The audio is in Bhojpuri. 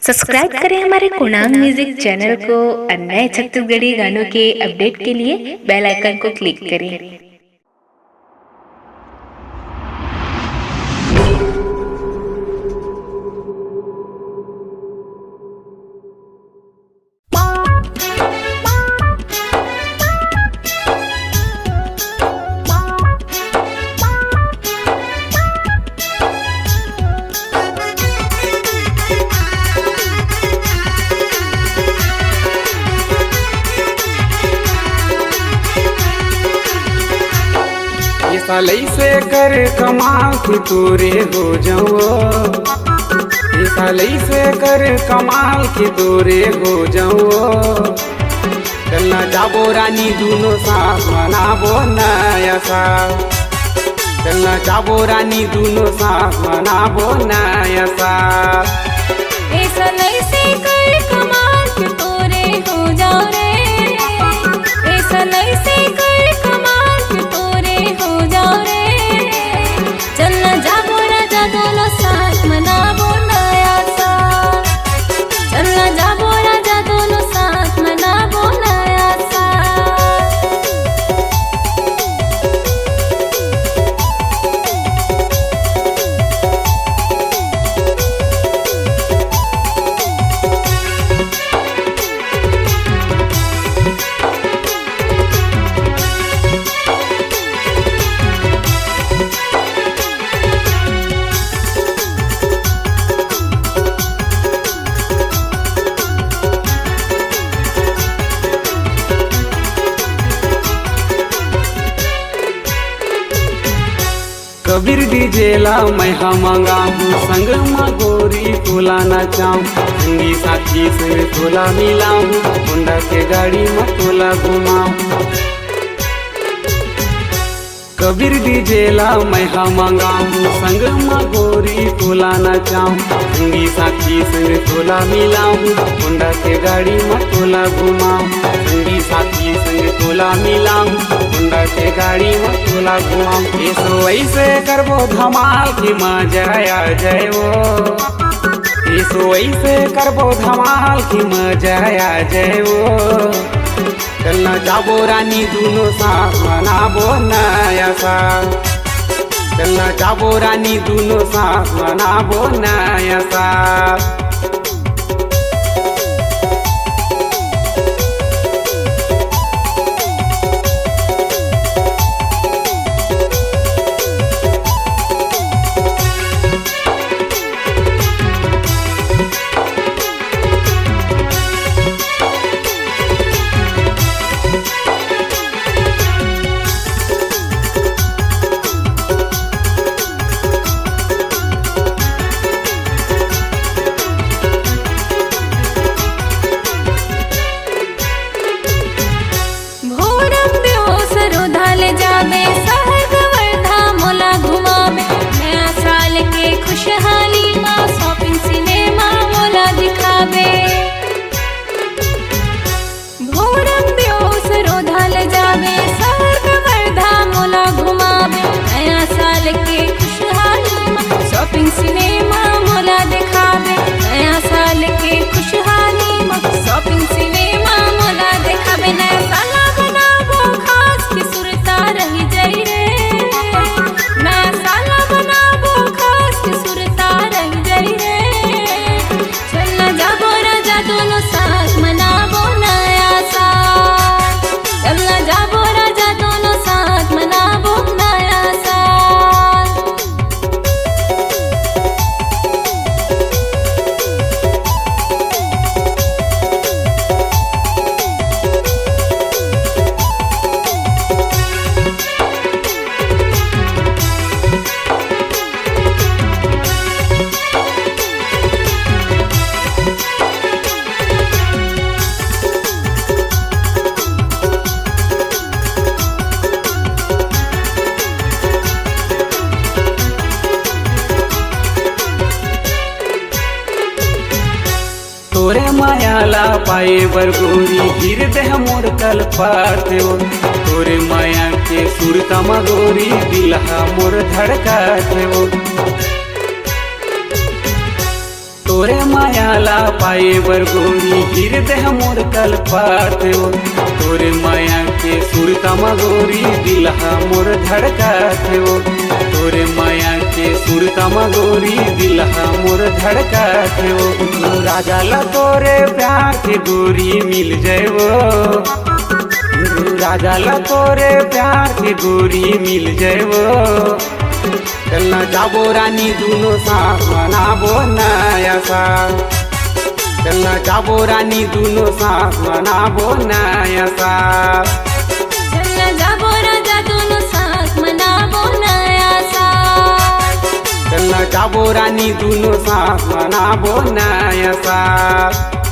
सब्सक्राइब करें हमारे कुणांग म्यूजिक चैनल को और नए छत्तीसगढ़ी गानों के अपडेट के लिए बेल आइकन को क्लिक करें। सालई से कर कमाल की तोरे हो जाओ, सालई से कर कमाल की तोरे हो जाओ। चलना जाबो रानी दोनों साथ मनाबो नया साल, चलना जाबो रानी दोनों साथ मनाबो नया साल। सालई से कर कमाल की तोरे हो जाओ रे, सालई से कर कमाल की तोरे हो जाओ रे। चलना जाबो राजा दोनों साथ मनाबो नया साल, चलना जाबो राजा दोनों साथ मनाबो नया साल। कबीर डीजेला मैं मंगाऊँ संग गोरी तोला नचाऊँ, संगी साथी से तोला मिलाऊँ, होंडा के गाड़ी में तोला घुमाऊँ। कबीर डीजेला मैं मंगाऊँ संग गोरी तोला नचाऊँ, संगी साथी से तोला मिलाऊँ, होंडा के गाड़ी में तोला घुमाऊँ, संगी साथी संग तोला मिलाऊँ, होंडा के गाड़ी में तोला घुमाऊँ। ऐसो ऐसे करबो धमाल की मजा आ जाएओ, ऐसो ऐसे करबो धमाल की मजा आ जाएओ। चलना जाबो रानी दोनों साथ मनाबो नया साल, चलना जाबो रानी दोनों साथ मनाबो नया साल। खुशहाली माँ शॉपिंग सिनेमा मोला दिखावे, भोरम बेहोश रोधा ले जावे, स्वर्ग वर्धा मोला घुमावे। नया साल के खुशहाली माँ शॉपिंग सिनेमा मोला दिखावे, नया साल के खुशहाली माँ शॉपिंग सिनेमा मोला दिखावे। नया साल बनाबो खास की सुरता रही जाई रे, नया साल बनाबो खास की सुरता रही जाई रे। चलना जाबो राजा दोनों साथ मनाबो नया साल, चलना जाबो राजा दोनों साथ मनाबो नया साल। तोरे मायाला पाए बर गोरी गिर दे मोर कल पाते हो, तोरे माया के सुरता गोरी दिलहा मोर धड़काते हो। तोरे मायाला पाए बर गोरी हृदय मोर कल्पात हो तोरे माया के सुरता मगोरी दिलहा मोर धड़कात हो तोरे माया के सुरता मगोरी दिलहा मोर धड़कात हो राजा ला तोरे प्यार के गोरी मिल जाएवो राजा ला तोरे प्यार के गोरी मिल जाएवो चलना जाबो रानी दोनों साथ मनाबो नया साल चलना जाबो रानी दोनों साथ मनाबो नया साल चलना जाबो राजा दोनों साथ मनाबो नया साल चलना जाबो रानी दोनों साथ मनाबो नया साल